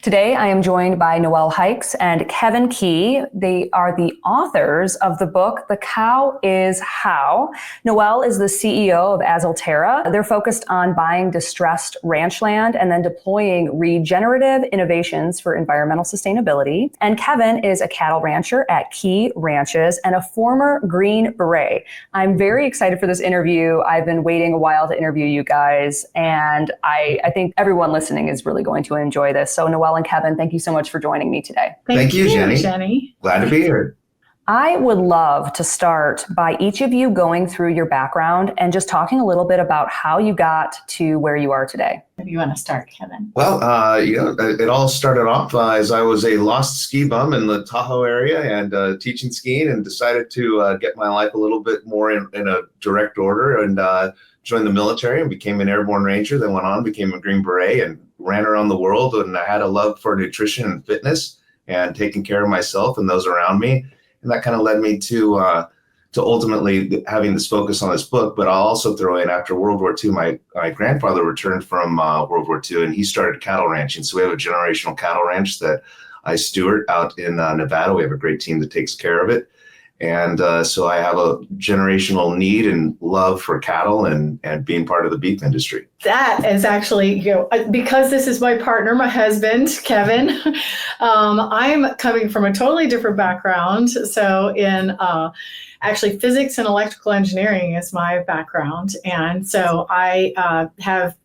Today, I am joined by Noel Heiks and Kevin Key. They are the authors of the book, The Cow is How. Noel is the CEO of Azalterra. They're focused on buying distressed ranch land and then deploying regenerative innovations for environmental sustainability. And Kevin is a cattle rancher at Key Ranches and a former Green Beret. I'm very excited for this interview. I've been waiting a while to interview you guys, and I think everyone listening is really going to enjoy this. So Noel and Kevin, thank you so much for joining me today. Thank you, Jenny. Glad to be here. I would love to start by each of you going through your background and just talking a little bit about how you got to where you are today. If you want to start, Kevin. Well, it all started off as I was a lost ski bum in the Tahoe area and teaching skiing, and decided to get my life a little bit more in a direct order, and joined the military and became an airborne ranger. Then went on, became a Green Beret, and ran around the world. And I had a love for nutrition and fitness and taking care of myself and those around me. And that kind of led me to ultimately having this focus on this book. But I'll also throw in, after World War II, my grandfather returned from World War II, and he started cattle ranching. So we have a generational cattle ranch that I steward out in Nevada. We have a great team that takes care of it. And so I have a generational need and love for cattle and being part of the beef industry. That is actually, because this is my partner, my husband, Kevin, I'm coming from a totally different background. So in actually physics and electrical engineering is my background. And so I have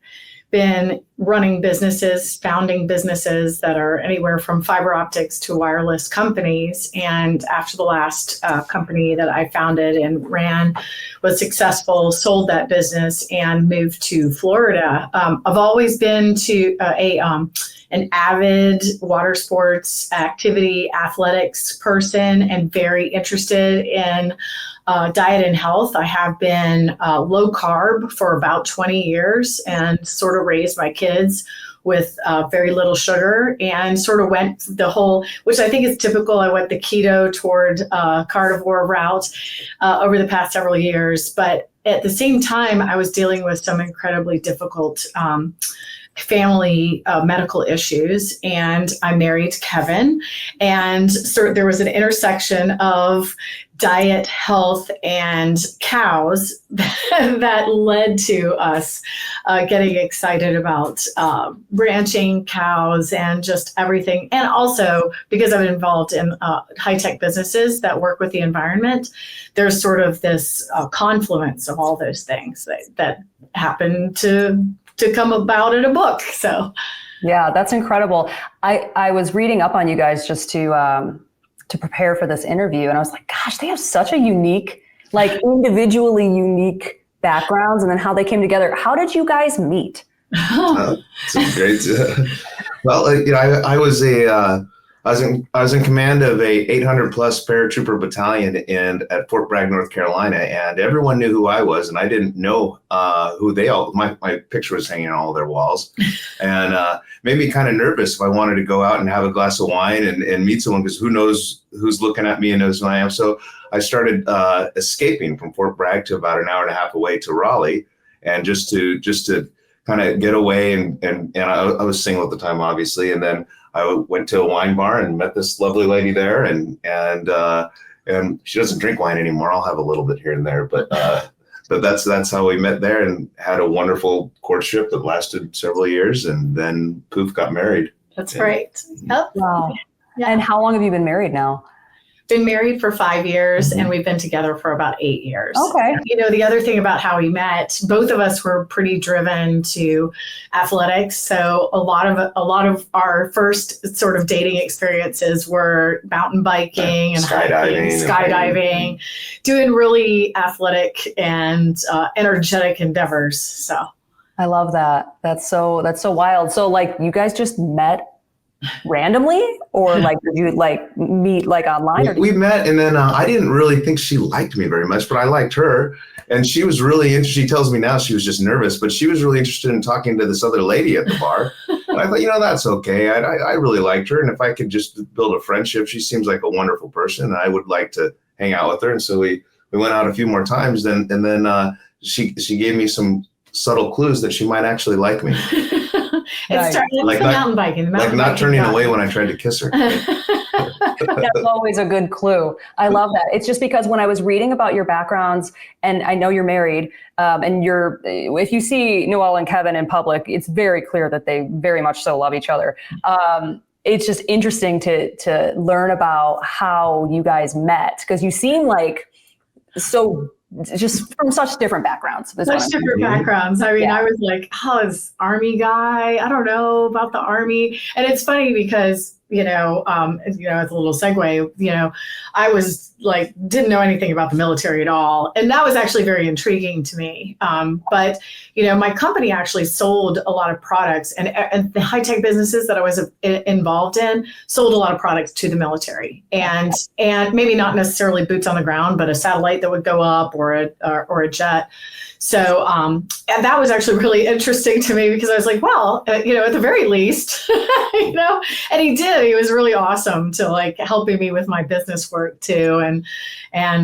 been running businesses, founding businesses that are anywhere from fiber optics to wireless companies. And after the last company that I founded and ran was successful, sold that business and moved to Florida. I've always been an avid water sports activity, athletics person, and very interested in diet and health. I have been low carb for about 20 years and sort of raised my kids with very little sugar, and sort of went the whole, which I think is typical. I went the keto toward carnivore route over the past several years. But at the same time, I was dealing with some incredibly difficult family medical issues, and I married Kevin, and so there was an intersection of diet, health, and cows that led to us getting excited about ranching, cows, and just everything. And also because I'm involved in high-tech businesses that work with the environment, there's sort of this confluence of all those things that happen to come about in a book. So yeah, that's incredible. I was reading up on you guys just to prepare for this interview, and I was like, gosh, they have such a unique, like individually unique backgrounds, and then how they came together. How did you guys meet? It's great. Well, I was in command of a 800 plus paratrooper battalion at Fort Bragg, North Carolina, and everyone knew who I was, and I didn't know who they all. My picture was hanging on all their walls, and made me kind of nervous if I wanted to go out and have a glass of wine and meet someone, because who knows who's looking at me and knows who I am. So I started escaping from Fort Bragg to about an hour and a half away to Raleigh, and just to kind of get away. And I was single at the time, obviously, and then I went to a wine bar and met this lovely lady there, and she doesn't drink wine anymore. I'll have a little bit here and there, but that's how we met there, and had a wonderful courtship that lasted several years, and then poof, got married. That's right. Yep. Wow. Yeah. And how long have you been married now? Been married for 5 years, and we've been together for about 8 years. Okay. The other thing about how we met, both of us were pretty driven to athletics. So a lot of our first sort of dating experiences were mountain biking and skydiving, doing really athletic and energetic endeavors. So I love that. That's so wild. So like you guys just met randomly, or like did you like meet like online? We met, and then I didn't really think she liked me very much, but I liked her, and she was really interested. She tells me now she was just nervous, but she was really interested in talking to this other lady at the bar. And I thought, that's okay. I really liked her, and if I could just build a friendship, she seems like a wonderful person, and I would like to hang out with her. And so we went out a few more times, and then she gave me some subtle clues that she might actually like me. Nice. It's the mountain biking. Like not turning away when I tried to kiss her. That's always a good clue. I love that. It's just because when I was reading about your backgrounds, and I know you're married, and if you see Noel and Kevin in public, it's very clear that they very much so love each other. It's just interesting to learn about how you guys met, because you seem like so just from such different backgrounds. Such different backgrounds. I mean, I was like, this Army guy, I don't know about the Army. And it's funny because, as a little segue, I was like, didn't know anything about the military at all. And that was actually very intriguing to me. But my company actually sold a lot of products, and the high-tech businesses that I was involved in sold a lot of products to the military, and maybe not necessarily boots on the ground, but a satellite that would go up or a jet. So, and that was actually really interesting to me, because I was like, well, at the very least, and he did. He was really awesome to like helping me with my business work too. And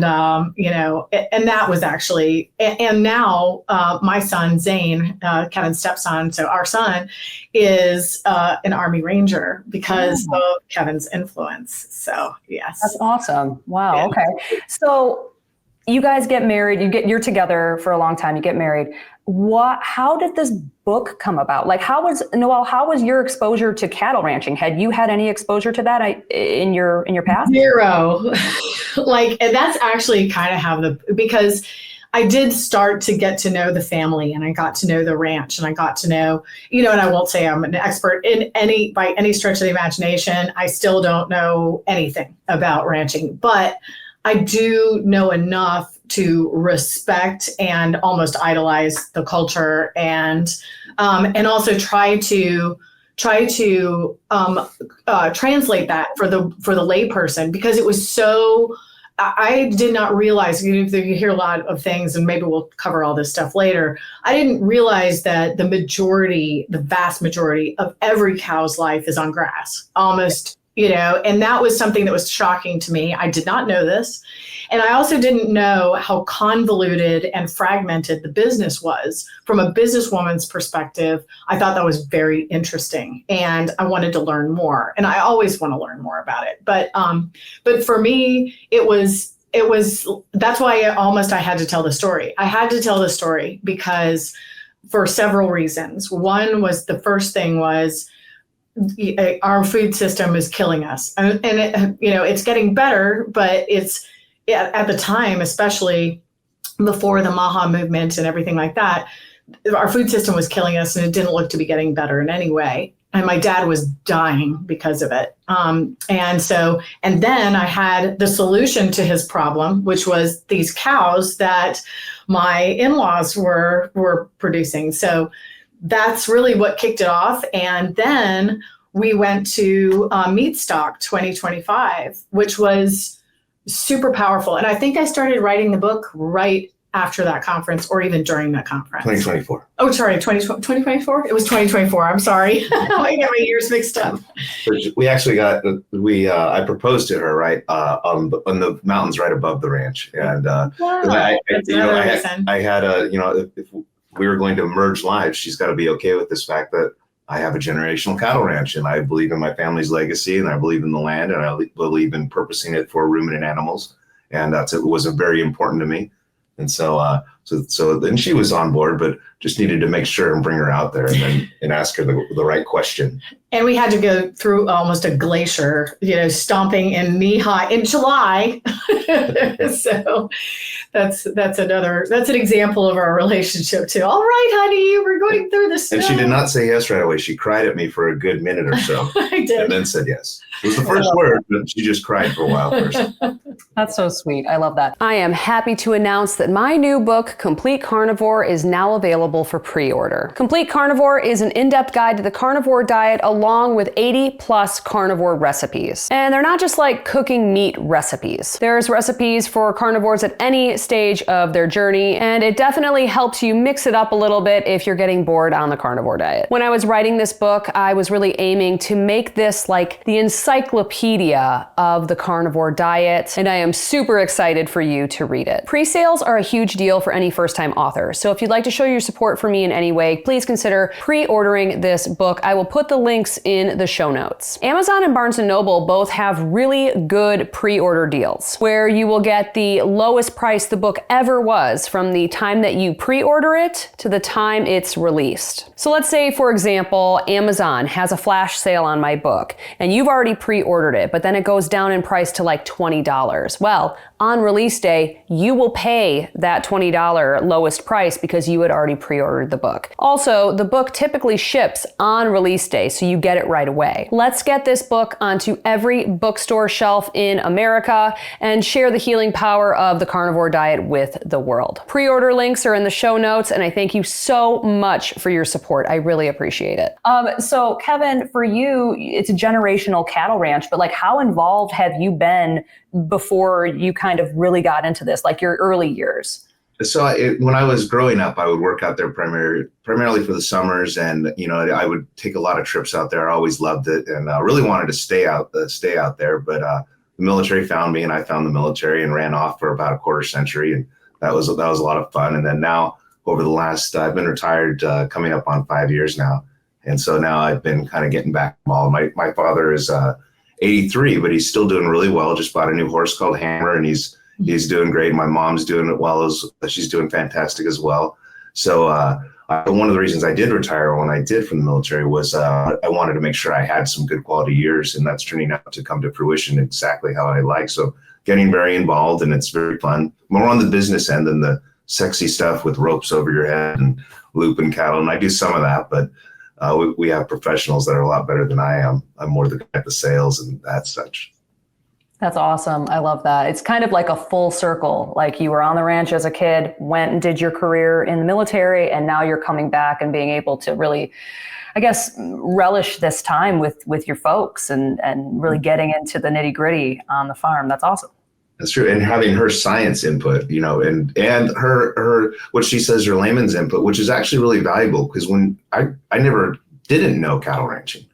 that was actually, and now my son, Zane, Kevin's stepson, so our son is an Army Ranger because of Kevin's influence. So, yes. That's awesome. Wow. Yeah. Okay. So, you guys get married, you're together for a long time, you get married. How did this book come about? Like, how was your exposure to cattle ranching? Had you had any exposure to that in your past? Zero. And that's actually kind of how because I did start to get to know the family, and I got to know the ranch, and I got to know, and I won't say I'm an expert by any stretch of the imagination. I still don't know anything about ranching, but I do know enough to respect and almost idolize the culture, and also try to translate that for the layperson, because it was so. I did not realize, you hear a lot of things, and maybe we'll cover all this stuff later. I didn't realize that the vast majority of every cow's life is on grass, almost. And that was something that was shocking to me. I did not know this. And I also didn't know how convoluted and fragmented the business was. From a businesswoman's perspective, I thought that was very interesting, and I wanted to learn more. And I always want to learn more about it. But for me, it was that's why I had to tell the story. I had to tell the story because for several reasons. One was, the first thing was, our food system is killing us, and it's getting better, but it's at the time, especially before the Maha movement and everything like that, our food system was killing us, and it didn't look to be getting better in any way. And my dad was dying because of it. And then I had the solution to his problem, which was these cows that my in-laws were producing. So that's really what kicked it off. And then we went to Meatstock 2025, which was super powerful. And I think I started writing the book right after that conference, or even during that conference. 2024. Oh, sorry, 2024? It was 2024. I'm sorry. I get my years mixed up. We actually I proposed to her right on the mountains right above the ranch. And I had if we were going to merge lives, she's got to be okay with this fact that I have a generational cattle ranch, and I believe in my family's legacy, and I believe in the land, and I believe in purposing it for ruminant animals. And it was very important to me. And so then she was on board, but just needed to make sure and bring her out there and ask her the right question. And we had to go through almost a glacier, stomping in knee high in July. So that's an example of our relationship too. All right, honey, we're going through the snow. And she did not say yes right away. She cried at me for a good minute or so. I did. And then said yes. It was the first word, but she just cried for a while first. That's so sweet. I love that. I am happy to announce that my new book, Complete Carnivore, is now available for pre-order. Complete Carnivore is an in-depth guide to the carnivore diet, along along with 80 plus carnivore recipes. And they're not just like cooking meat recipes. There's recipes for carnivores at any stage of their journey, and it definitely helps you mix it up a little bit if you're getting bored on the carnivore diet. When I was writing this book, I was really aiming to make this like the encyclopedia of the carnivore diet, and I am super excited for you to read it. Pre-sales are a huge deal for any first-time author, so if you'd like to show your support for me in any way, please consider pre-ordering this book. I will put the links in the show notes. Amazon and Barnes & Noble both have really good pre-order deals where you will get the lowest price the book ever was from the time that you pre-order it to the time it's released. So let's say, for example, Amazon has a flash sale on my book and you've already pre-ordered it, but then it goes down in price to like $20. Well, on release day, you will pay that $20 lowest price because you had already pre-ordered the book. Also, the book typically ships on release day, so you get it right away. Let's get this book onto every bookstore shelf in America and share the healing power of the carnivore diet with the world. Pre-order links are in the show notes, and I thank you so much for your support. I really appreciate it. So Kevin, for you, it's a generational cattle ranch, but like how involved have you been before you kind of really got into this, like your early years? So when I was growing up, I would work out there primarily for the summers, and I would take a lot of trips out there. I always loved it, and really wanted to stay out there. But the military found me, and I found the military, and ran off for about a quarter century, and that was a lot of fun. And then now, over the last, I've been retired coming up on 5 years now, and so now I've been kind of getting back involved. My father is 83, but he's still doing really well. Just bought a new horse called Hammer, and he's doing great. My mom's doing it well, she's doing fantastic as well. So one of the reasons I did retire when I did from the military was I wanted to make sure I had some good quality years, and that's turning out to come to fruition exactly how I like. So getting very involved, and it's very fun. More on the business end than the sexy stuff with ropes over your head and looping cattle, and I do some of that, but we have professionals that are a lot better than I am. I'm more at the sales and that such. That's awesome. I love that. It's kind of like a full circle. Like you were on the ranch as a kid, went and did your career in the military, and now you're coming back and being able to really, I guess, relish this time with your folks and really getting into the nitty gritty on the farm. That's awesome. That's true. And having her science input, and her what she says, her layman's input, which is actually really valuable, because when I didn't know cattle ranching,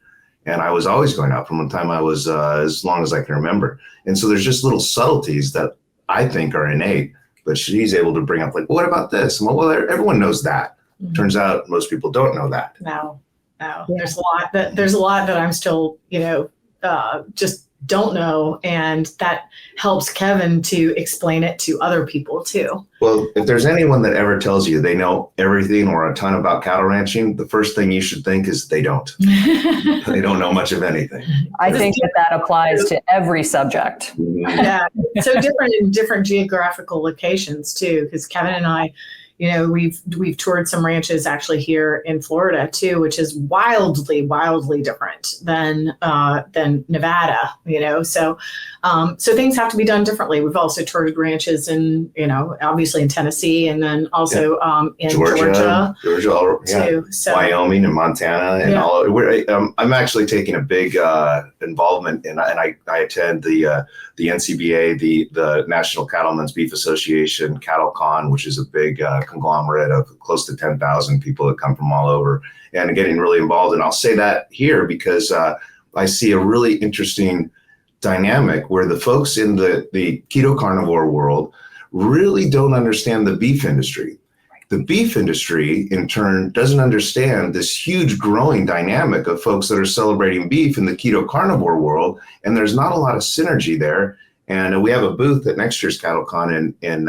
and I was always going out from the time I was as long as I can remember. And so there's just little subtleties that I think are innate, but she's able to bring up like, what about this? And well, everyone knows that. Mm-hmm. Turns out most people don't know that. No. Yeah. There's a lot that I'm still, just don't know, and that helps Kevin to explain it to other people too. Well, if there's anyone that ever tells you they know everything or a ton about cattle ranching, the first thing you should think is they don't. They don't know much of anything. I think that applies to every subject. Yeah, so different in different geographical locations too, because Kevin and I, we've toured some ranches actually here in Florida too, which is wildly different than Nevada. So things have to be done differently. We've also toured ranches in, obviously in Tennessee, and then also in Georgia too. So, Wyoming and Montana and all. I'm actually taking a big involvement in, and I attend the NCBA, the National Cattlemen's Beef Association Cattle Con, which is a big conglomerate of close to 10,000 people that come from all over, and getting really involved. And I'll say that here because I see a really interesting dynamic where the folks in the keto carnivore world really don't understand the beef industry. The beef industry, in turn, doesn't understand this huge growing dynamic of folks that are celebrating beef in the keto carnivore world, and there's not a lot of synergy there. And we have a booth at next year's CattleCon in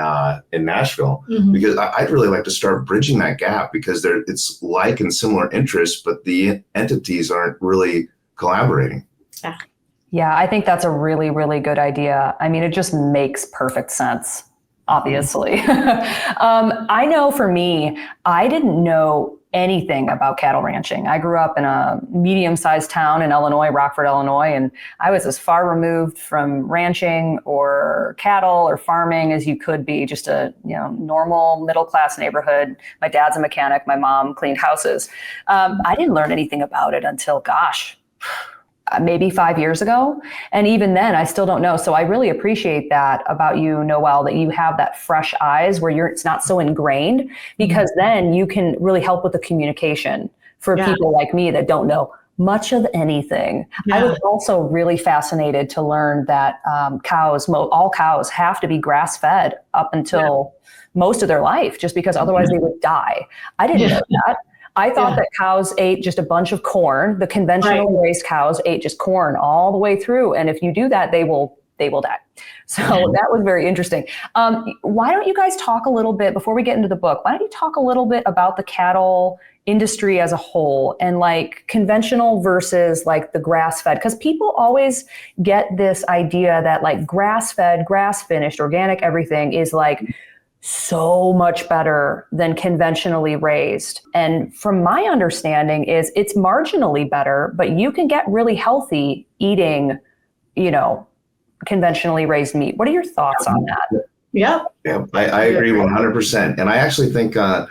Nashville, mm-hmm. because I'd really like to start bridging that gap, because it's like and similar interests, but the entities aren't really collaborating. Yeah, I think that's a really, really good idea. I mean, it just makes perfect sense, obviously. I know for me, I didn't know anything about cattle ranching. I grew up in a medium-sized town in Illinois, Rockford, Illinois, and I was as far removed from ranching or cattle or farming as you could be, just a normal middle-class neighborhood. My dad's a mechanic, my mom cleaned houses. I didn't learn anything about it until, maybe 5 years ago. And even then, I still don't know. So I really appreciate that about you, Noel, that you have that fresh eyes where it's not so ingrained, because then you can really help with the communication for people like me that don't know much of anything. I was also really fascinated to learn that all cows have to be grass-fed up until most of their life, just because otherwise they would die. I didn't know that. I thought that cows ate just a bunch of corn. The conventional raised cows ate just corn all the way through. And if you do that, they will die. So that was very interesting. Why don't you guys talk a little bit, before we get into the book, why don't you talk a little bit about the cattle industry as a whole, and like conventional versus like the grass-fed? Because people always get this idea that like grass-fed, grass-finished, organic everything is like so much better than conventionally raised. And from my understanding is it's marginally better, but you can get really healthy eating, conventionally raised meat. What are your thoughts on that? Yeah, I agree 100%. And I actually think, grass,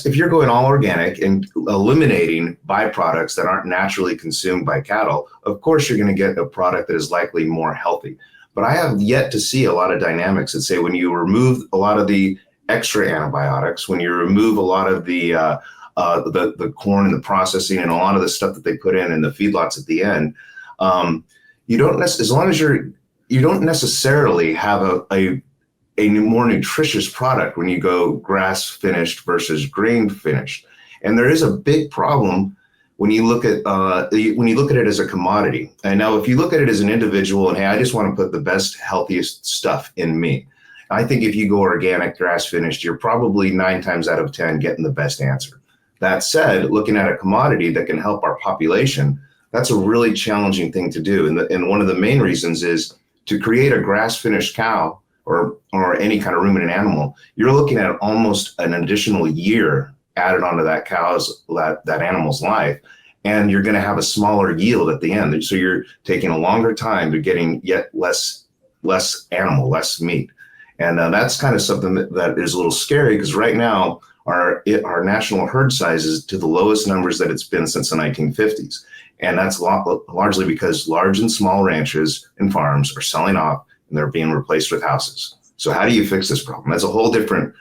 if you're going all organic and eliminating byproducts that aren't naturally consumed by cattle, of course, you're going to get a product that is likely more healthy. But I have yet to see a lot of dynamics that say when you remove a lot of the extra antibiotics, when you remove a lot of the corn and the processing and a lot of the stuff that they put in the feedlots at the end, you don't necessarily have a more nutritious product when you go grass finished versus grain finished. And there is a big problem when you look at it as a commodity. And now if you look at it as an individual and, hey, I just want to put the best, healthiest stuff in me, I think if you go organic, grass finished, you're probably 9 times out of 10 getting the best answer. That said, looking at a commodity that can help our population, that's a really challenging thing to do. And one of the main reasons is to create a grass finished cow or any kind of ruminant animal, you're looking at almost an additional year added onto that that animal's life, and you're going to have a smaller yield at the end. So you're taking a longer time to getting yet less animal, less meat. And that's kind of something that is a little scary, because right now our national herd size is to the lowest numbers that it's been since the 1950s. And that's largely because large and small ranches and farms are selling off and they're being replaced with houses. So how do you fix this problem? That's a whole different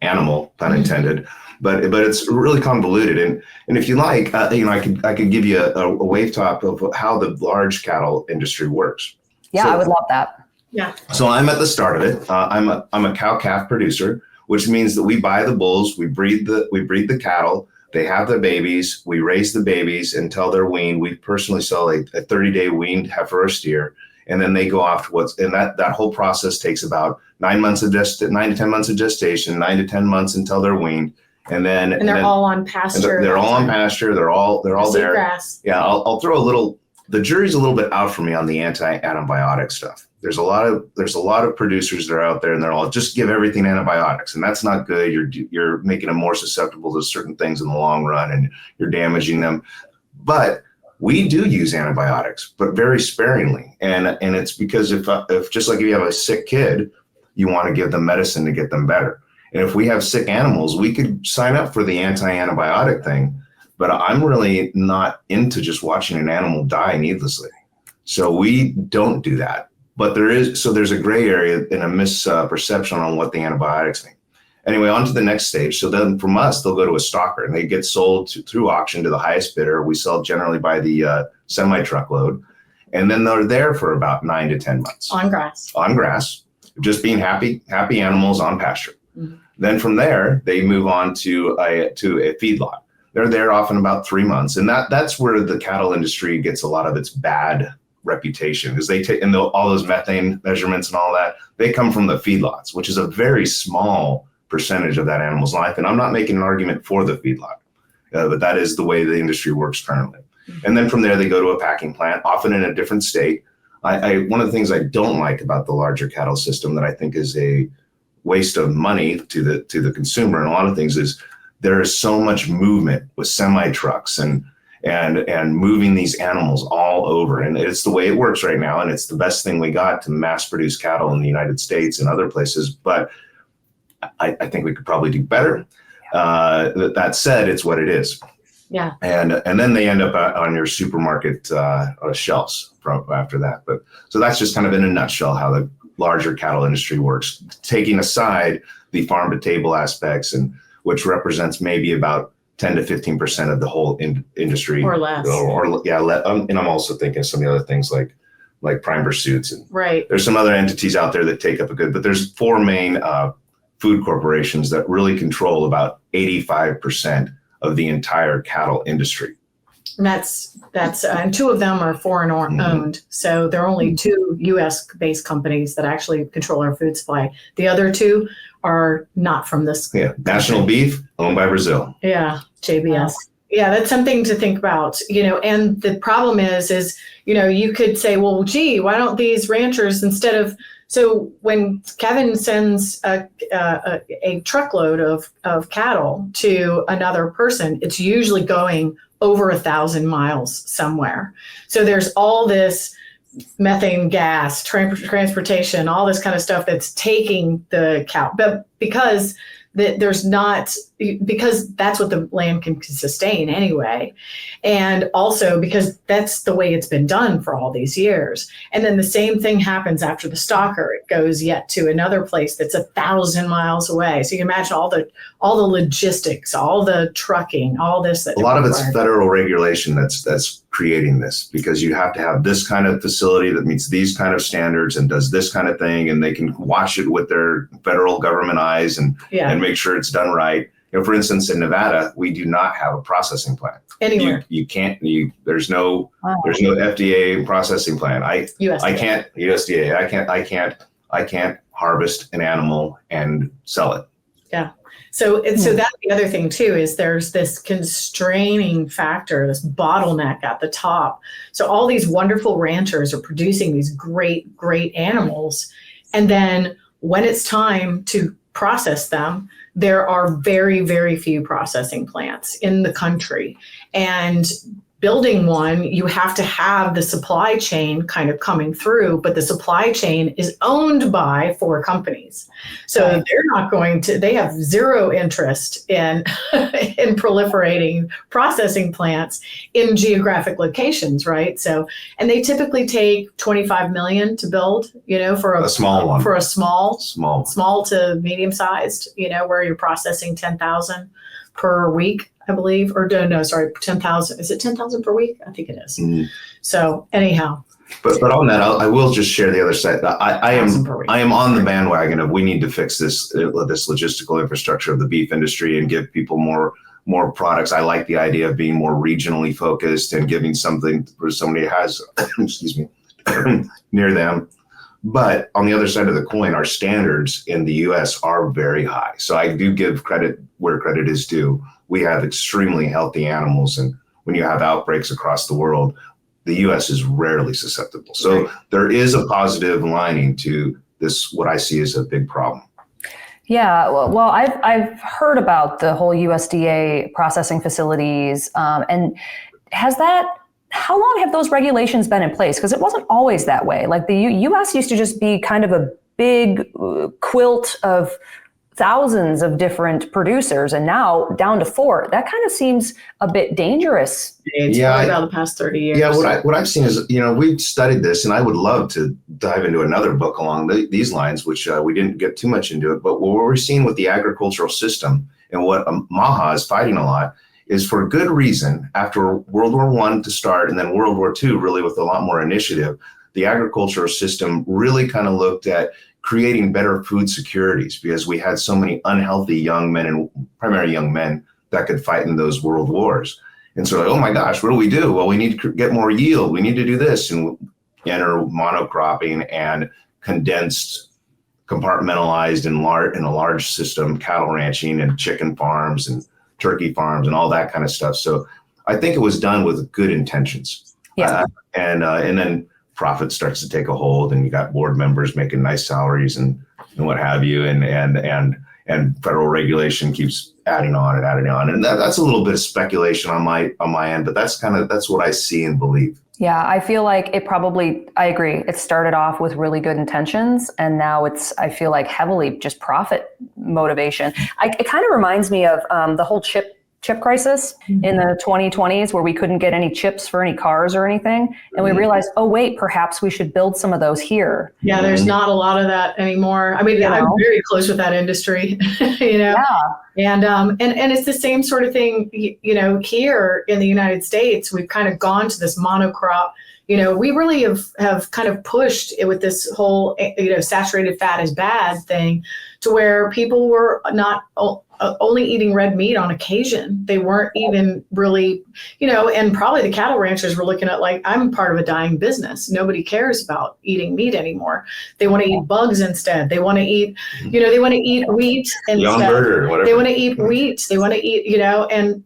animal, pun intended. But it's really convoluted, and if you like, I could give you a wave top of how the large cattle industry works. Yeah, I would love that. Yeah. So I'm at the start of it. I'm a cow calf producer, which means that we buy the bulls, we breed the cattle, they have their babies, we raise the babies until they're weaned. We personally sell a 30-day weaned heifer or steer, and then they go off to that whole process takes about 9 to 10 months of gestation, 9 to 10 months until they're weaned. And they're all on pasture. They're all on pasture. They're all there. Grass. Yeah, I'll throw the jury's a little bit out for me on the anti-antibiotic stuff. There's a lot of producers that are out there, and they're all just give everything antibiotics, and that's not good. You're making them more susceptible to certain things in the long run, and you're damaging them. But we do use antibiotics, but very sparingly, and it's because if just like if you have a sick kid, you want to give them medicine to get them better. And if we have sick animals, we could sign up for the anti-antibiotic thing, but I'm really not into just watching an animal die needlessly. So we don't do that. But there's a gray area and a misperception on what the antibiotics mean. Anyway, on to the next stage. So then from us, they'll go to a stalker and they get sold through auction to the highest bidder. We sell generally by the semi-truckload. And then they're there for about 9 to 10 months. On grass. Just being happy animals on pasture. Mm-hmm. Then from there, they move on to a feedlot. They're there often about 3 months. And that's where the cattle industry gets a lot of its bad reputation, because they take all those methane measurements and all that, they come from the feedlots, which is a very small percentage of that animal's life. And I'm not making an argument for the feedlot, but that is the way the industry works currently. Mm-hmm. And then from there, they go to a packing plant, often in a different state. One of the things I don't like about the larger cattle system that I think is a waste of money to the consumer and a lot of things is there is so much movement with semi trucks and moving these animals all over. And it's the way it works right now. And it's the best thing we got to mass produce cattle in the United States and other places. But I think we could probably do better. That said, it's what it is. Yeah. And then they end up on your supermarket shelves after that. But so that's just kind of in a nutshell how the larger cattle industry works, taking aside the farm to table aspects, and which represents maybe about 10 to 15% of the whole industry Or less. And I'm also thinking some of the other things like prime pursuits, and right. There's some other entities out there that take up a good, but there's four main food corporations that really control about 85% of the entire cattle industry. And that's and two of them are foreign owned. So there are only two U.S. based companies that actually control our food supply. The other two are not from this. Yeah, National Beef, owned by Brazil. Yeah, JBS. Wow. Yeah, that's something to think about, and the problem is, you could say, well, gee, why don't these ranchers, instead of, so when Kevin sends a truckload of cattle to another person, it's usually going over 1,000 miles somewhere. So there's all this methane gas, transportation, all this kind of stuff that's taking the cow, but because because that's what the land can sustain anyway. And also because that's the way it's been done for all these years. And then the same thing happens after the stalker. It goes yet to another place that's 1,000 miles away. So you can imagine all the logistics, all the trucking, all this. A lot of it's federal regulation that's creating this, because you have to have this kind of facility that meets these kind of standards and does this kind of thing, and they can watch it with their federal government eyes and make sure it's done right. For instance, in Nevada, we do not have a processing plant. Anywhere. You can't. There's no FDA processing plant. USDA. I can't harvest an animal and sell it. Yeah. So that's the other thing too, is there's this constraining factor, this bottleneck at the top. So all these wonderful ranchers are producing these great, great animals. And then when it's time to process them, there are very, very few processing plants in the country. And building one, you have to have the supply chain kind of coming through, but the supply chain is owned by 4 companies. So they're not going to, they have zero interest in proliferating processing plants in geographic locations, right? So, and they typically take 25 million to build, for a small one, for a small to medium sized, where you're processing 10,000 per week, I believe, or no, sorry, 10,000. Is it 10,000 per week? I think it is. Mm-hmm. So anyhow. But on that, I will just share the other side. I am on the bandwagon of we need to fix this logistical infrastructure of the beef industry and give people more products. I like the idea of being more regionally focused and giving something where somebody has, excuse me, near them. But on the other side of the coin, our standards in the U.S. are very high. So I do give credit where credit is due. We have extremely healthy animals. And when you have outbreaks across the world, the U.S. is rarely susceptible. So there is a positive lining to this, what I see as a big problem. Yeah, well, I've heard about the whole USDA processing facilities. And how long have those regulations been in place? Because it wasn't always that way. Like the U.S. used to just be kind of a big quilt of thousands of different producers, and now down to 4. That kind of seems a bit dangerous. It's really about the past 30 years. Yeah, what I've seen is, we've studied this, and I would love to dive into another book along these lines, which we didn't get too much into it. But what we're seeing with the agricultural system and what MAHA is fighting a lot is, for good reason, after World War I to start, and then World War II really with a lot more initiative, the agricultural system really kind of looked at creating better food securities, because we had so many unhealthy young men, and primarily young men, that could fight in those world wars. And so, oh my gosh, what do we do? Well, we need to get more yield. We need to do this, and enter monocropping and condensed, compartmentalized in a large system, cattle ranching and chicken farms and turkey farms and all that kind of stuff. So I think it was done with good intentions. Yeah. And then profit starts to take a hold, and you got board members making nice salaries and what have you. And federal regulation keeps adding on. And that's a little bit of speculation on my end, but that's what I see and believe. Yeah, I feel like I agree. It started off with really good intentions, and now I feel like heavily just profit motivation. It kind of reminds me of the whole chip chip crisis in the 2020s where we couldn't get any chips for any cars or anything. And we realized, oh, wait, perhaps we should build some of those here. Yeah, there's not a lot of that anymore. I mean, I'm very close with that industry, and it's the same sort of thing, here in the United States. We've kind of gone to this monocrop. We really have kind of pushed it with this whole, saturated fat is bad thing, to where people were not only eating red meat on occasion. They weren't even really, and probably the cattle ranchers were looking at like, I'm part of a dying business. Nobody cares about eating meat anymore. They want to eat bugs instead. They want to eat, they want to eat wheat instead. Burger, whatever. They want to eat wheat. They want to eat,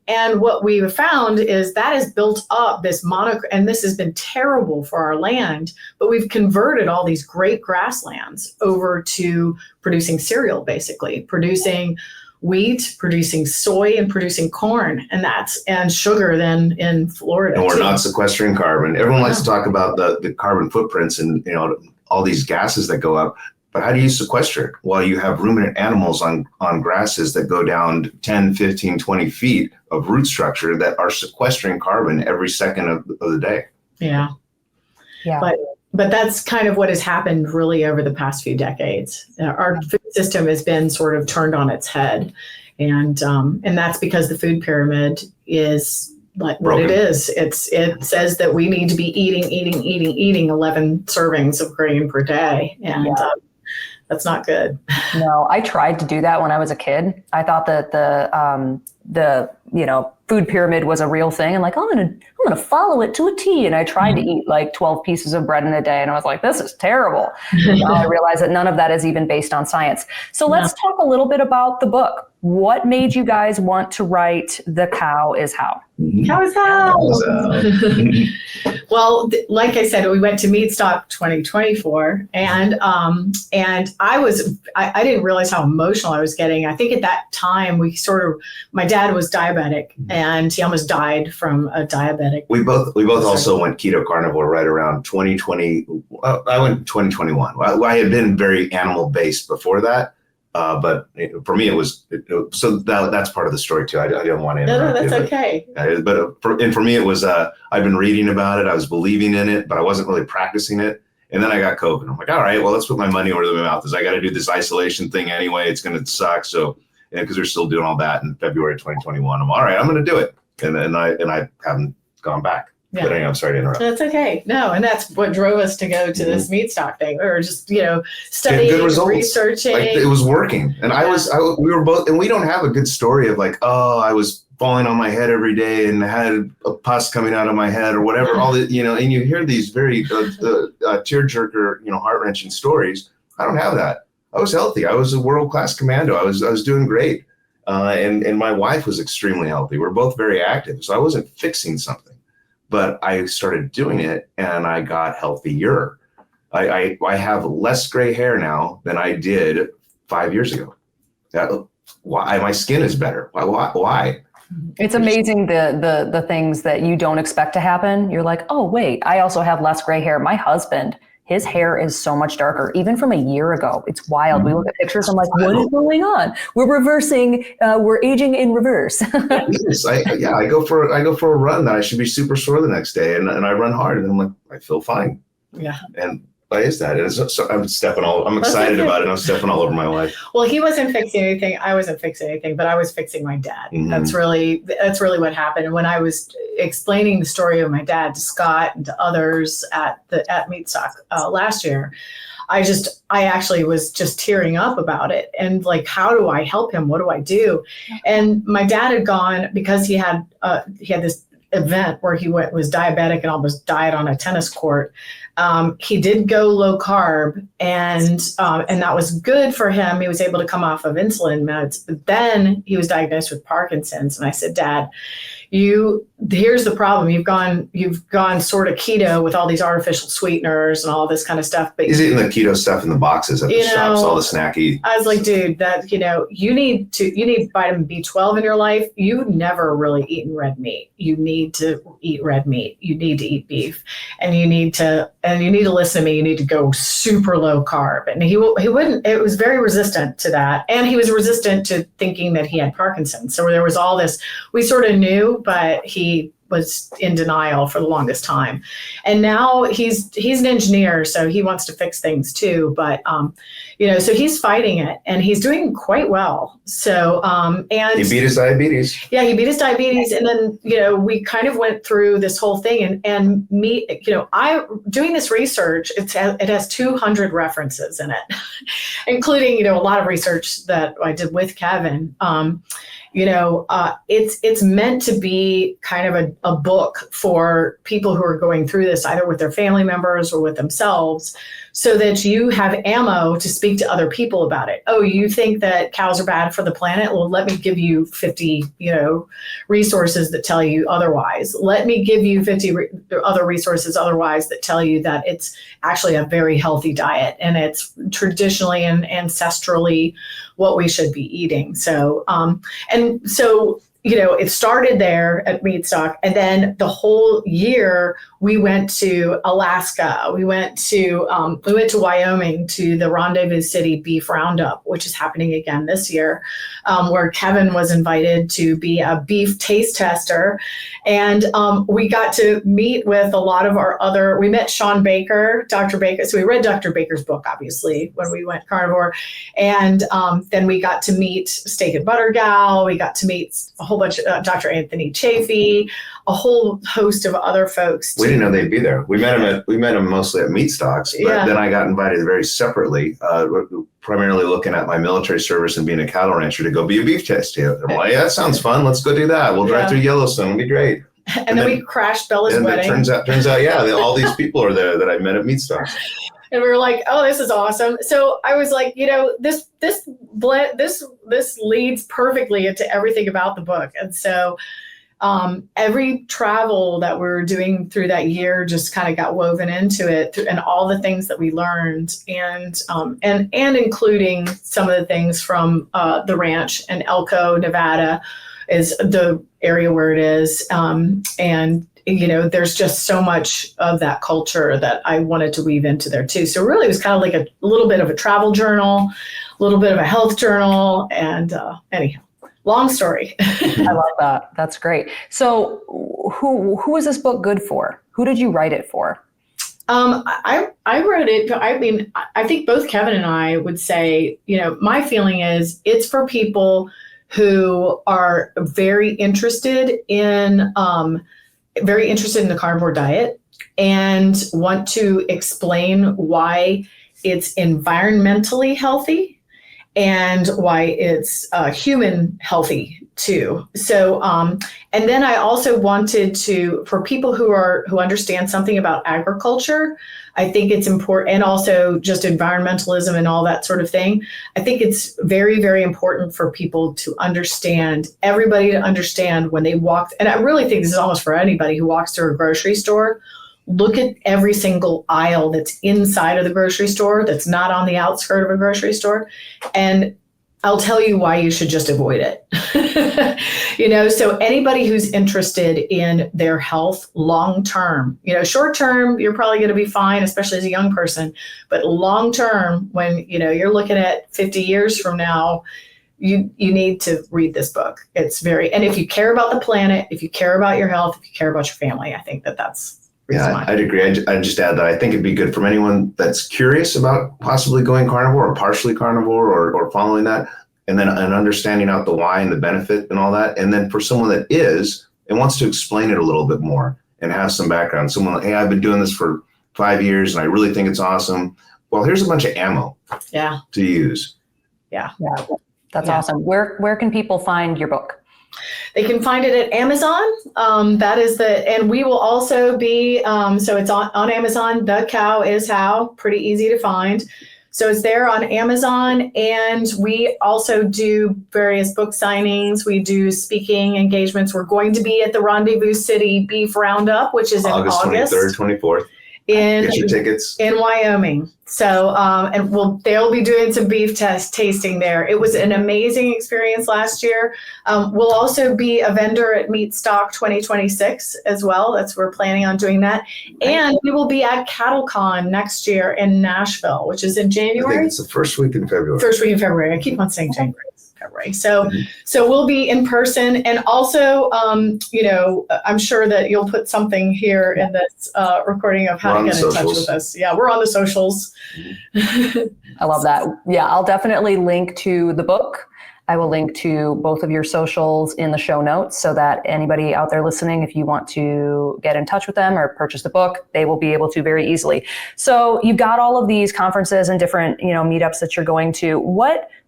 and what we've found is that has built up this and this has been terrible for our land, but we've converted all these great grasslands over to producing cereal, basically producing wheat, producing soy, and producing corn, and sugar then in Florida. And we're not sequestering carbon. Everyone likes to talk about the carbon footprints and all these gases that go up. But how do you sequester it? Well, you have ruminant animals on grasses that go down 10, 15, 20 feet of root structure that are sequestering carbon every second of the day. Yeah. But that's kind of what has happened really over the past few decades. Our food system has been sort of turned on its head. And that's because the food pyramid is like what it is. It says that we need to be eating 11 servings of grain per day. And that's not good. No, I tried to do that when I was a kid. I thought that the food pyramid was a real thing, and like I'm gonna follow it to a T. And I tried to eat like 12 pieces of bread in a day, and I was like, this is terrible. And now I realize that none of that is even based on science. So let's talk a little bit about the book. What made you guys want to write The Cow is How? Cow is How. Well, like I said, we went to Meatstock 2024, and I didn't realize how emotional I was getting. I think at that time my dad was diabetic, and he almost died from a diabetic. We both also went keto carnivore right around 2020. I went 2021. I had been very animal based before that. But for me, it was so that's part of the story too. I don't want to interrupt. No, that's okay. But for me, it was I've been reading about it. I was believing in it, but I wasn't really practicing it. And then I got COVID. I'm like, all right, well, let's put my money where my mouth is. I got to do this isolation thing anyway. It's going to suck. So, because they're still doing all that in February 2021, I'm all right. I'm going to do it. And I haven't gone back. Yeah. But anyway, I'm sorry to interrupt. That's okay. No, and that's what drove us to go to this Meatstock thing. We were just, studying, good results. Researching. Like, it was working. And we were both, and we don't have a good story of like, oh, I was falling on my head every day and had a pus coming out of my head or whatever. All the, and you hear these very tearjerker, heart-wrenching stories. I don't have that. I was healthy. I was a world-class commando. I was doing great. And my wife was extremely healthy. We're both very active. So I wasn't fixing something. But I started doing it and I got healthier. I have less gray hair now than I did 5 years ago. Why? My skin is better. Why? It's amazing the things that you don't expect to happen. You're like, oh, wait, I also have less gray hair. My husband, his hair is so much darker, even from a year ago. It's wild. We look at pictures. I'm like, what is going on? We're reversing. We're aging in reverse. Yes, I go for a run that I should be super sore the next day, and I run hard, and I'm like, I feel fine. Yeah. And why is that? So I'm excited about it. I'm stepping all over my wife. Well, he wasn't fixing anything. I wasn't fixing anything, but I was fixing my dad. Mm-hmm. That's really what happened. And when I was explaining the story of my dad to Scott and to others at Meatstock last year, I actually was just tearing up about it. And like, how do I help him? What do I do? And my dad had gone, because he had this event where he was diabetic and almost died on a tennis court. He did go low carb, and that was good for him. He was able to come off of insulin meds, but then he was diagnosed with Parkinson's. And I said, Dad, here's the problem. You've gone sort of keto with all these artificial sweeteners and all this kind of stuff. But he's eating the keto stuff in the boxes at the shops, all the snacky. I was like, dude, that, you need vitamin B12 in your life. You've never really eaten red meat. You need to eat red meat. You need to eat beef, and you need to listen to me. You need to go super low carb. And he wouldn't, it was very resistant to that. And he was resistant to thinking that he had Parkinson's. So there was all this, we sort of knew, but he was in denial for the longest time. And now he's an engineer, so he wants to fix things too. But, so he's fighting it, and he's doing quite well. So, and he beat his diabetes. Yeah, he beat his diabetes. And then, we kind of went through this whole thing, and I doing this research, it has 200 references in it, including, a lot of research that I did with Kevin. It's meant to be kind of a book for people who are going through this, either with their family members or with themselves, so that you have ammo to speak to other people about it. Oh, you think that cows are bad for the planet? Well, let me give you 50, resources that tell you otherwise. Let me give you 50 other resources otherwise that tell you that it's actually a very healthy diet, and it's traditionally and ancestrally what we should be eating. So, it started there at Meatstock, and then the whole year we went to Alaska. We went to Wyoming to the Rendezvous City Beef Roundup, which is happening again this year, where Kevin was invited to be a beef taste tester, and we got to meet with a lot of we met Sean Baker, Dr. Baker. So we read Dr. Baker's book, obviously, when we went carnivore, and then we got to meet Steak and Butter Gal. We got to meet a whole bunch of Dr. Anthony Chafee, a whole host of other folks. We didn't know they'd be there. We met them mostly at Meatstocks, but then I got invited very separately, primarily looking at my military service and being a cattle rancher, to go be a beef tester. I'm like, that sounds fun. Let's go do that. We'll drive through Yellowstone. It'll be great. And then we crashed Bella's wedding. Turns out, all these people are there that I met at Meatstocks. And we were like, oh, this is awesome. So I was like, this leads perfectly into everything about the book. And so every travel that we're doing through that year just kind of got woven into it, and all the things that we learned, and including some of the things from the ranch, and Elko, Nevada is the area where it is. And there's just so much of that culture that I wanted to weave into there too. So really it was kind of like a little bit of a travel journal, a little bit of a health journal, and anyhow, long story. I love that. That's great. So who is this book good for? Who did you write it for? I wrote it. I mean, I think both Kevin and I would say, my feeling is it's for people who are very interested in the carnivore diet, and want to explain why it's environmentally healthy and why it's human healthy too. So, and then I also wanted for people who understand something about agriculture, I think it's important, and also just environmentalism and all that sort of thing. I think it's very, very important for people to understand, everybody to understand when they walk. And I really think this is almost for anybody who walks through a grocery store. Look at every single aisle that's inside of the grocery store, that's not on the outskirt of a grocery store. And I'll tell you why you should just avoid it. So anybody who's interested in their health long-term, short term, you're probably going to be fine, especially as a young person, but long-term, when, you're looking at 50 years from now, you need to read this book. And if you care about the planet, if you care about your health, if you care about your family, I think that's. Yeah, I'd agree. I'd just add that I think it'd be good from anyone that's curious about possibly going carnivore or partially carnivore or following that, and understanding out the why and the benefit and all that. And then for someone that is and wants to explain it a little bit more and have some background, someone like, hey, I've been doing this for 5 years and I really think it's awesome. Well, here's a bunch of ammo to use. Yeah. That's awesome. Where can people find your book? They can find it at Amazon. And we will also be, so it's on Amazon. The Cow is How, pretty easy to find. So it's there on Amazon, and we also do various book signings. We do speaking engagements. We're going to be at the Rendezvous City Beef Roundup, which is in August 23rd, 24th. Get your tickets in Wyoming. So, and they'll be doing some beef tasting there. It was an amazing experience last year. We'll also be a vendor at Meat Stock 2026 as well. We're planning on doing that. And we will be at CattleCon next year in Nashville, which is in January. I think it's the first week in February. First week in February. I keep on saying January. So we'll be in person, and also, I'm sure that you'll put something here in this recording of how to get in touch with us. Yeah, we're on the socials. I love that. Yeah, I'll definitely link to the book. I will link to both of your socials in the show notes so that anybody out there listening, if you want to get in touch with them or purchase the book, they will be able to very easily. So you've got all of these conferences and different, meetups that you're going to.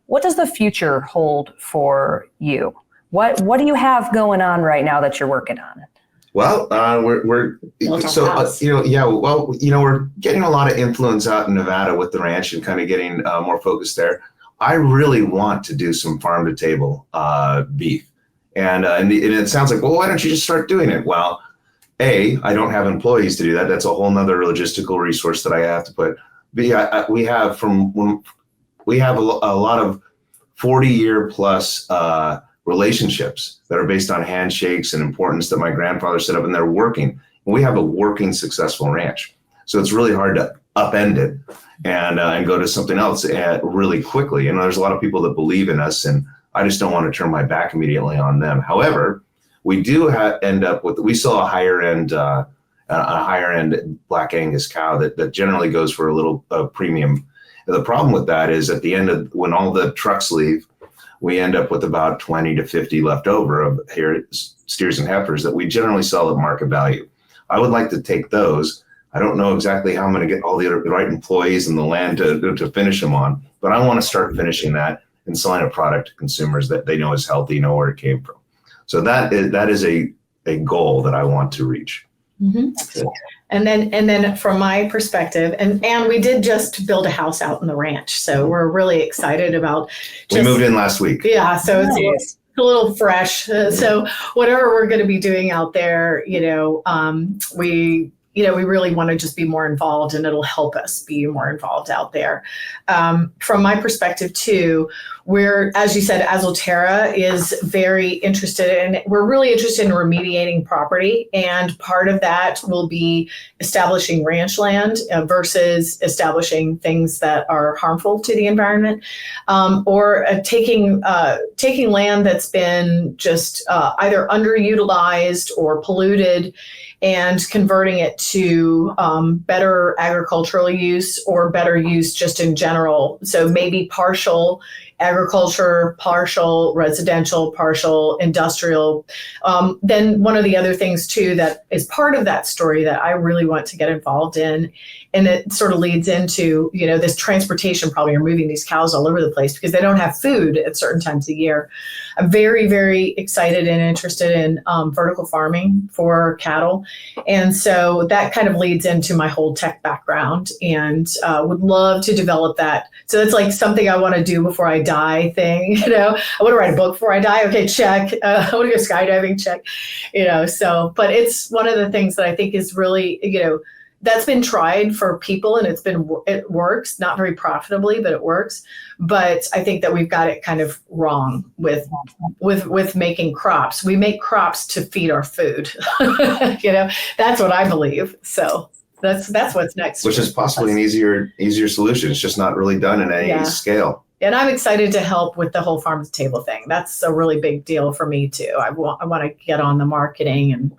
What does the future hold for you? What do you have going on right now that you're working on? Well, we're getting a lot of influence out in Nevada with the ranch and kind of getting more focused there. I really want to do some farm to table beef, and it sounds like, well, why don't you just start doing it? Well, I don't have employees to do that. That's a whole nother logistical resource that I have to put. But yeah, we have a lot of 40-year plus relationships that are based on handshakes and importance that my grandfather set up, and they're working. We have a working, successful ranch. So it's really hard to upend it and go to something else really quickly. There's a lot of people that believe in us, and I just don't want to turn my back immediately on them. However, we do we sell a higher end Black Angus cow that generally goes for a little premium. The problem with that is at the end of when all the trucks leave, we end up with about 20 to 50 left over of steers and heifers that we generally sell at market value. I would like to take those. I don't know exactly how I'm going to get all the right employees and the land to finish them on, but I want to start finishing that and selling a product to consumers that they know is healthy, know where it came from. So that is a goal that I want to reach. Mm-hmm. So. And then from my perspective, and we did just build a house out in the ranch, so we're really excited about. We moved in last week. Yeah, so it's a little fresh. So whatever we're going to be doing out there, we really want to just be more involved, and it'll help us be more involved out there. From my perspective too, as you said, Azulterra is very interested in, we're really interested in remediating property. And part of that will be establishing ranch land versus establishing things that are harmful to the environment, or taking land that's been just either underutilized or polluted and converting it to better agricultural use or better use just in general. So maybe partial agriculture, partial residential, partial industrial. Then one of the other things too that is part of that story that I really want to get involved in, and it sort of leads into, this transportation problem. You're moving these cows all over the place because they don't have food at certain times of year. I'm very, very excited and interested in vertical farming for cattle. And so that kind of leads into my whole tech background, and would love to develop that. So it's like something I want to do before I die thing. I want to write a book before I die. Okay, check. I want to go skydiving, check. But it's one of the things that I think is really, that's been tried for people, and it works, not very profitably, but it works. But I think that we've got it kind of wrong with making crops. We make crops to feed our food. That's what I believe. So that's what's next. Which is possibly an easier solution. It's just not really done in any scale. And I'm excited to help with the whole farm to table thing. That's a really big deal for me too. I want to get on the marketing and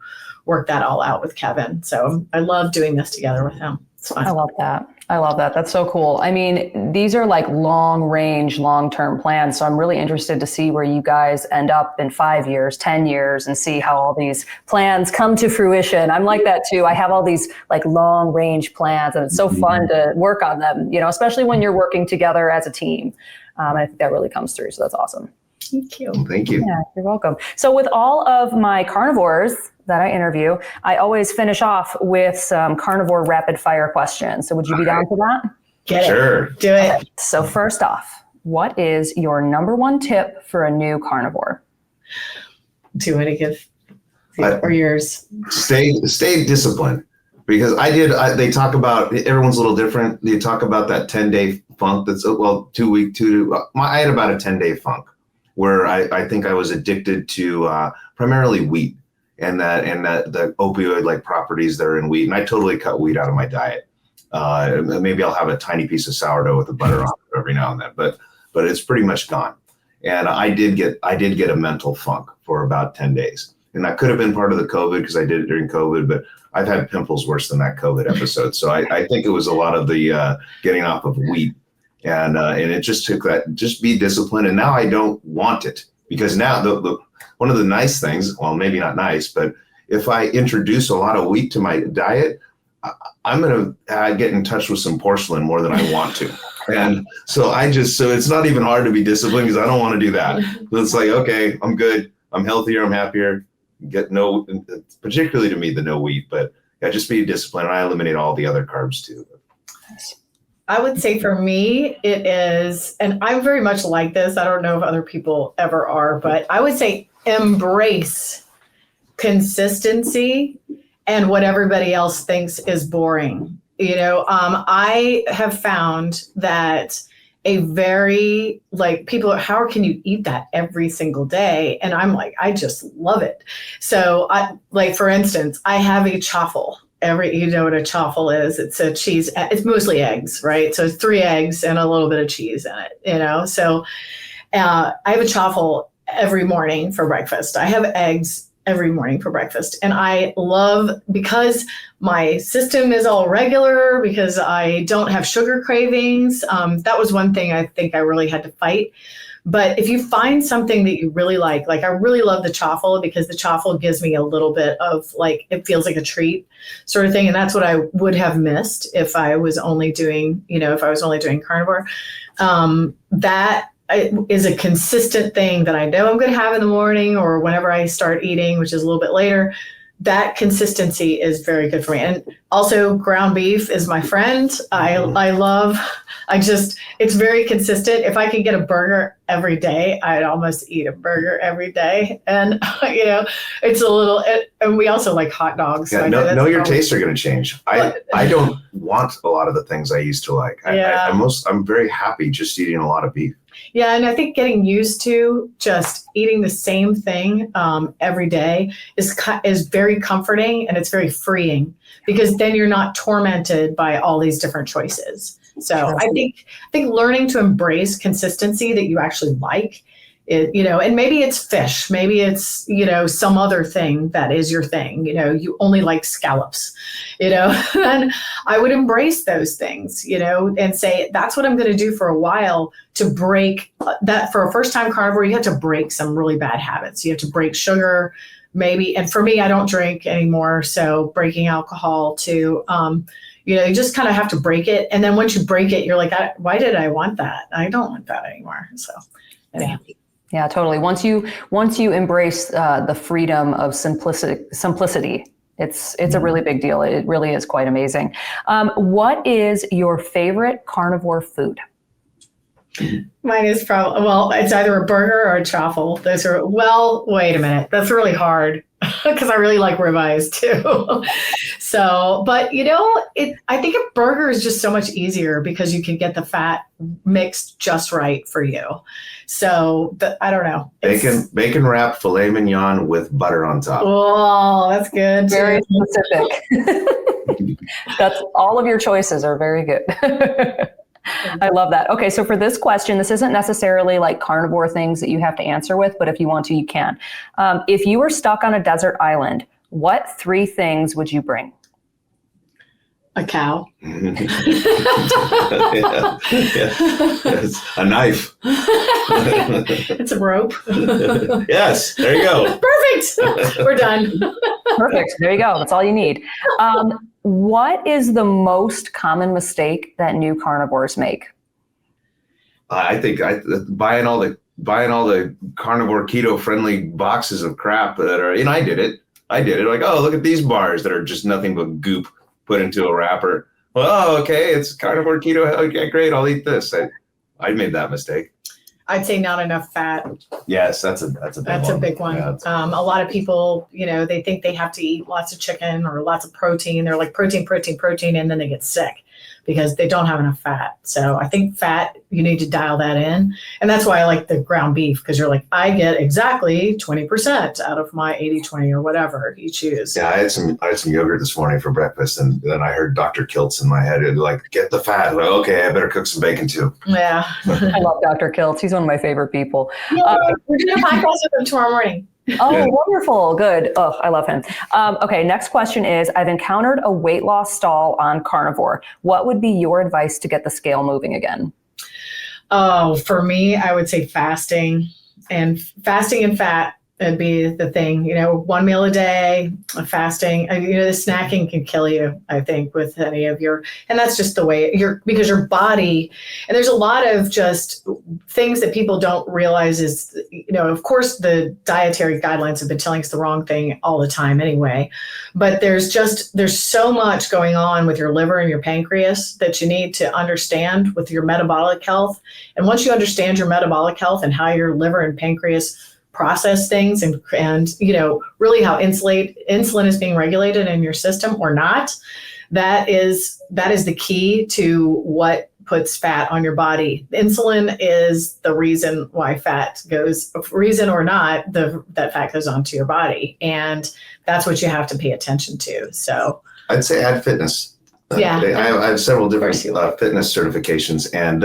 work that all out with Kevin. So I love doing this together with him. It's fun. I love that. That's so cool. I mean, these are like long-term plans. So I'm really interested to see where you guys end up in 5 years, 10 years, and see how all these plans come to fruition. I'm like that too. I have all these like long range plans, and it's so fun to work on them, especially when you're working together as a team. I think that really comes through. So that's awesome. Thank you. Thank you. Yeah, you're welcome. So with all of my carnivores that I interview, I always finish off with some carnivore rapid fire questions. So would you be down for that? Get it. Sure. Do it. So first off, what is your number one tip for a new carnivore? Do you want to give or yours? Stay disciplined, because they talk about, everyone's a little different. They talk about that 10-day funk. That's 2 week, I had about a 10-day funk where I think I was addicted to primarily wheat and the opioid like properties that are in wheat. And I totally cut wheat out of my diet. Maybe I'll have a tiny piece of sourdough with the butter on it every now and then, but it's pretty much gone. And I did get a mental funk for about 10 days. And that could have been part of the COVID, because I did it during COVID, but I've had pimples worse than that COVID episode. So I think it was a lot of the getting off of wheat. And it just took that, just be disciplined. And now I don't want it, because now one of the nice things, well, maybe not nice, but if I introduce a lot of wheat to my diet, I'm going to get in touch with some porcelain more than I want to. And so so it's not even hard to be disciplined, because I don't want to do that. So it's like, okay, I'm good. I'm healthier. I'm happier. Particularly to me, the no wheat, but yeah, just be disciplined. And I eliminate all the other carbs too. I would say for me, it is, and I'm very much like this. I don't know if other people ever are, but I would say embrace consistency and what everybody else thinks is boring. I have found that people, how can you eat that every single day? And I'm like, I just love it. So for instance, I have a chaffle. You know what a chaffle is? It's a cheese. It's mostly eggs, right? So it's 3 eggs and a little bit of cheese in it, So I have a chaffle every morning for breakfast. I have eggs every morning for breakfast. And I love, because my system is all regular, because I don't have sugar cravings. That was one thing I think I really had to fight. But if you find something that you really like I really love the chaffle, because the chaffle gives me a little bit of it feels like a treat sort of thing. And that's what I would have missed if I was only doing, carnivore. That is a consistent thing that I know I'm going to have in the morning or whenever I start eating, which is a little bit later. That consistency is very good for me. And also ground beef is my friend. It's very consistent. If I could get a burger every day, I'd almost eat a burger every day. And, it's a little, and we also like hot dogs. Yeah, So your tastes are going to change. I don't want a lot of the things I used to like. I'm very happy just eating a lot of beef. Yeah, and I think getting used to just eating the same thing every day is very comforting, and it's very freeing, because then you're not tormented by all these different choices. So I think learning to embrace consistency that you actually like, and maybe it's fish, maybe it's, some other thing that is your thing, you only like scallops, and I would embrace those things, and say, that's what I'm going to do for a while to break that. For a first time carnivore, you have to break some really bad habits. You have to break sugar, maybe. And for me, I don't drink anymore. So breaking alcohol too, you just kind of have to break it. And then once you break it, you're like, why did I want that? I don't want that anymore. So anyway. Yeah, totally. Once you embrace the freedom of simplicity, it's a really big deal. It really is quite amazing. What is your favorite carnivore food? Mine is probably, it's either a burger or a chaffle. Wait a minute. That's really hard, because I really like ribeyes too. So, but I think a burger is just so much easier, because you can get the fat mixed just right for you. So I don't know. Bacon wrapped filet mignon with butter on top. Oh, that's good. Very specific. That's all of your choices are very good. I love that. Okay, so for this question, this isn't necessarily like carnivore things that you have to answer with, but if you want to, you can. If you were stuck on a desert island, what 3 things would you bring? A cow. Yeah. It's a knife. It's a rope. Yes, there you go. Perfect. We're done. Perfect. There you go. That's all you need. What is the most common mistake that new carnivores make? I think buying all the carnivore keto friendly boxes of crap that are, I did it. Like, oh, look at these bars that are just nothing but goop put into a wrapper. well, okay, it's carnivore keto. Okay, great. I'll eat this. I made that mistake. I'd say not enough fat. Yes, that's a big one. Yeah, A lot of people, they think they have to eat lots of chicken or lots of protein. They're like protein, protein, protein, and then they get sick because they don't have enough fat. So I think fat, you need to dial that in. And that's why I like the ground beef, because you're like, I get exactly 20% out of my 80-20 or whatever you choose. Yeah, I had some yogurt this morning for breakfast, and then I heard Dr. Kiltz in my head. It'd like, get the fat. Like, okay, I better cook some bacon too. Yeah. I love Dr. Kiltz. He's one of my favorite people. We're doing a podcast with him tomorrow morning. Oh, wonderful. Good. Oh, I love him. Okay, next question is, I've encountered a weight loss stall on carnivore. What would be your advice to get the scale moving again? Oh, for me, I would say fasting and fat would be the thing, one meal a day, fasting, the snacking can kill you, I think, with any of and that's just the way because your body, and there's a lot of just things that people don't realize is, of course the dietary guidelines have been telling us the wrong thing all the time anyway, but there's so much going on with your liver and your pancreas that you need to understand with your metabolic health. And once you understand your metabolic health and how your liver and pancreas process things and really how insulin is being regulated in your system or not, that is the key to what puts fat on your body. Insulin is the reason why reason or not, that fat goes onto your body. And that's what you have to pay attention to. So I'd say add fitness. Yeah, I have several different fitness certifications, and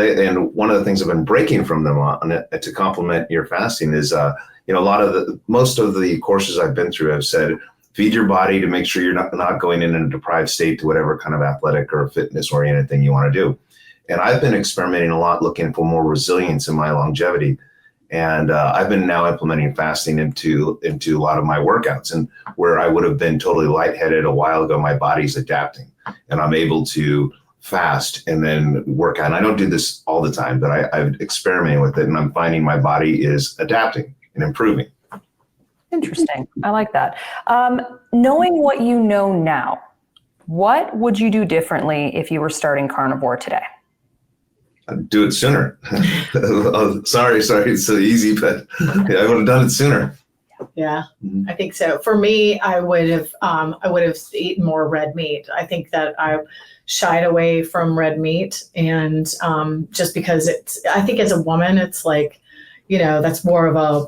one of the things I've been breaking from them on it to complement your fasting is, most of the courses I've been through have said, feed your body to make sure you're not going in a deprived state to whatever kind of athletic or fitness oriented thing you want to do. And I've been experimenting a lot, looking for more resilience in my longevity. And I've been now implementing fasting into a lot of my workouts, and where I would have been totally lightheaded a while ago, my body's adapting and I'm able to fast and then work out. And I don't do this all the time, but I've experimented with it, and I'm finding my body is adapting and improving. Interesting. I like that. Knowing what you know now, what would you do differently if you were starting carnivore today? I'd do it sooner. Oh, sorry, it's so easy, but yeah, I would have done it sooner. Yeah, I think so. For me, I would have eaten more red meat. I think that I shied away from red meat, and just because I think as a woman, it's like, that's more of a,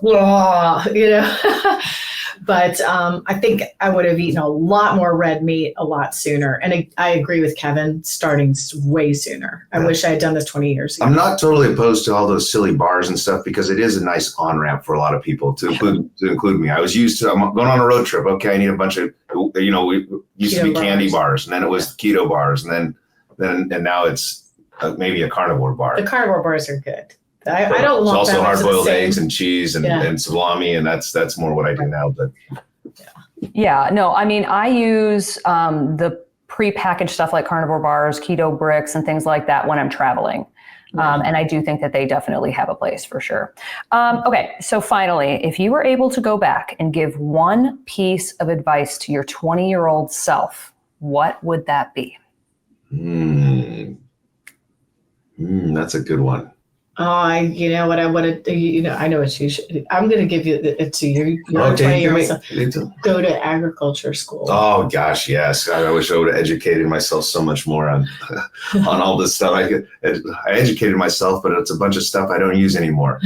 but I think I would have eaten a lot more red meat a lot sooner. And I agree with Kevin, starting way sooner. I wish I had done this 20 years ago. I'm not totally opposed to all those silly bars and stuff, because it is a nice on-ramp for a lot of people, to include me. I was used to, I'm going on a road trip. Okay, I need a bunch of, we used to be candy bars, and then it was keto bars, and now it's maybe a carnivore bar. The carnivore bars are good. I don't want also hard-boiled eggs and cheese and salami, and that's more what I do now. But yeah, no, I mean, I use the prepackaged stuff like carnivore bars, keto bricks, and things like that when I'm traveling. And I do think that they definitely have a place for sure. Okay, so finally, if you were able to go back and give one piece of advice to your 20-year-old self, what would that be? That's a good one. You know what I would have, I know what you should. I'm going to give you it to you. Go to agriculture school. Oh gosh, yes. I wish I would have educated myself so much more on all this stuff. I educated myself, but it's a bunch of stuff I don't use anymore.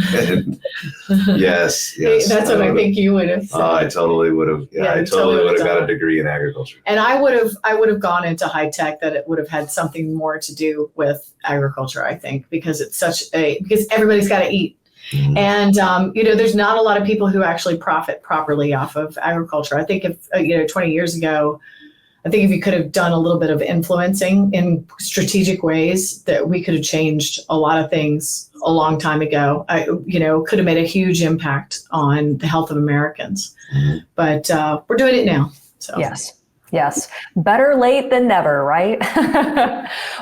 Yes. That's what I think you would have said. I totally would have. Yeah, I totally would have got a degree in agriculture. And I would have gone into high tech, that it would have had something more to do with agriculture, I think, because it's because everybody's got to eat. And, there's not a lot of people who actually profit properly off of agriculture. I think if, 20 years ago, I think if you could have done a little bit of influencing in strategic ways, that we could have changed a lot of things a long time ago. Could have made a huge impact on the health of Americans. But we're doing it now. So. Yes. Better late than never, right?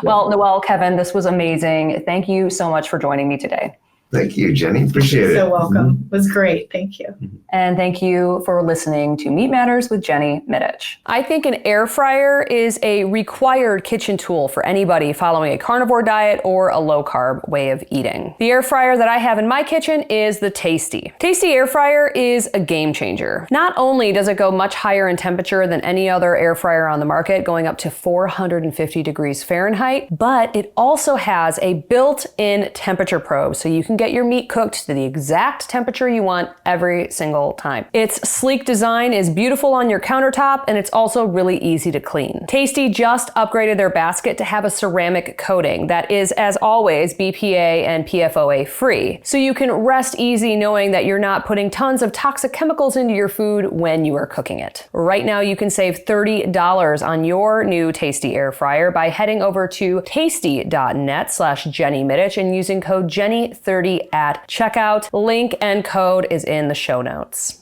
Well, Noel, Kevin, this was amazing. Thank you so much for joining me today. Thank you, Jenny. Appreciate it. So welcome. It was great. Thank you. And thank you for listening to Meat Matters with Jenny Mittich. I think an air fryer is a required kitchen tool for anybody following a carnivore diet or a low-carb way of eating. The air fryer that I have in my kitchen is the Tasty. Tasty air fryer is a game changer. Not only does it go much higher in temperature than any other air fryer on the market, going up to 450 degrees Fahrenheit, but it also has a built-in temperature probe, so you can get your meat cooked to the exact temperature you want every single time. Its sleek design is beautiful on your countertop, and it's also really easy to clean. Tasty just upgraded their basket to have a ceramic coating that is, as always, BPA and PFOA free. So you can rest easy knowing that you're not putting tons of toxic chemicals into your food when you are cooking it. Right now, you can save $30 on your new Tasty air fryer by heading over to tasty.net/Jenny Mittich and using code Jenny30 at checkout. Link and code is in the show notes.